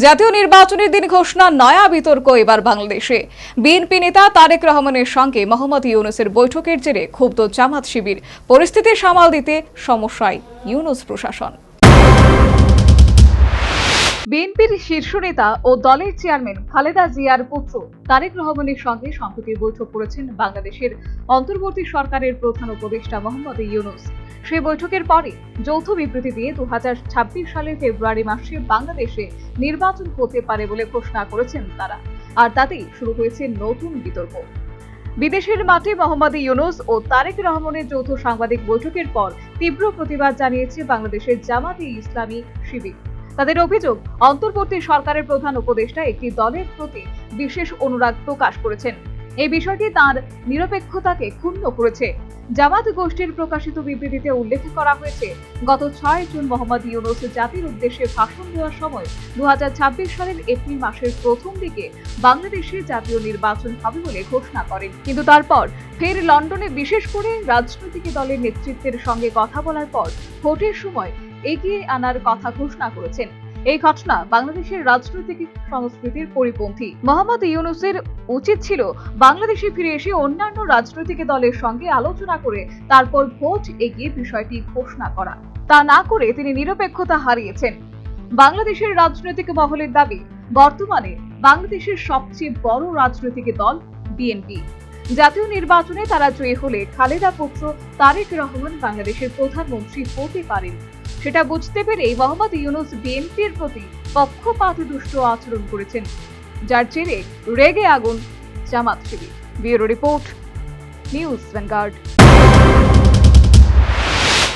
জাতীয় নির্বাচনের দিন ঘোষণা নয়া বিতর্ক এবার বাংলাদেশে। বিএনপি নেতা তারেক রহমানের সঙ্গে মোহাম্মদ ইউনূসের বৈঠকের জেরে ক্ষুব্ধ জামাত শিবির। পরিস্থিতি সামাল দিতে সমস্যায় ইউনূস প্রশাসন। বিএনপির শীর্ষ নেতা ও দলের চেয়ারম্যান খালেদা জিয়ার পুত্র তারেক রহমানের সঙ্গে সম্প্রতি বৈঠক করেছেন বাংলাদেশের অন্তর্বর্তী সরকারের প্রধান উপদেষ্টা মোহাম্মদ ইউনূস। সেই বৈঠকের পরে যৌথ বিবৃতি দিয়ে 2026 সালের ফেব্রুয়ারি মাসে বাংলাদেশে নির্বাচন হতে পারে বলে ঘোষণা করেছেন তারা। আর তাতেই শুরু হয়েছে নতুন বিতর্ক। বিদেশের মাঠে মোহাম্মদ ইউনূস ও তারেক রহমানের যৌথ সাংবাদিক বৈঠকের পর তীব্র প্রতিবাদ জানিয়েছে বাংলাদেশের জামাতে ইসলামী শিবির। তাদের অভিযোগ, অন্তর্বর্তী সরকারের প্রধান উপদেষ্টা একটি দলের প্রতি বিশেষ অনুরাগ প্রকাশ করেছেন। এই বিষয়টি তার নিরপেক্ষতাকে ক্ষুণ্ণ করেছে। জামাত গোষ্ঠীর প্রকাশিত বিবৃতিতে উল্লেখ করা হয়েছে, গত 6 জুন মোহাম্মদ ইউনূস জাতির উদ্দেশ্যে ভাষণ দেওয়ার সময় 2026 সালের এপ্রিল মাসের প্রথম দিকে বাংলাদেশে জাতীয় নির্বাচন হবে বলে ঘোষণা করেন। কিন্তু তারপর ফের লন্ডনে বিশেষ করে রাজনৈতিক দলের নেতৃত্বের সঙ্গে কথা বলার পর ভোটের সময় এগিয়ে আনার কথা ঘোষণা করেছেন। এই ঘটনা বাংলাদেশের রাজনৈতিক সংস্কৃতির পরিপন্থী। মোহাম্মদ ইউনূসের উচিত ছিল বাংলাদেশে ফিরে এসে অন্যান্য রাজনৈতিক দলের সঙ্গে আলোচনা করে তারপর ভোট এগিয়ে বিষয়টি ঘোষণা করা। তা না করে তিনি নিরপেক্ষতা হারিয়েছেন। বাংলাদেশের রাজনৈতিক মহলের দাবি, বর্তমানে বাংলাদেশের সবচেয়ে বড় রাজনৈতিক দল বিএনপি। জাতীয় নির্বাচনে তারা জয়ী হলে খালেদা পুত্র তারেক রহমান বাংলাদেশের প্রধানমন্ত্রী হতে পারেন। সেটা বুঝতে পেরেই মোহাম্মদ ইউনূস বিএনপির প্রতি পক্ষপাতদুষ্ট আচরণ করেছেন, যার জেরে রেগে আগুন Jamaat Shibir. Bureau report, news vanguard.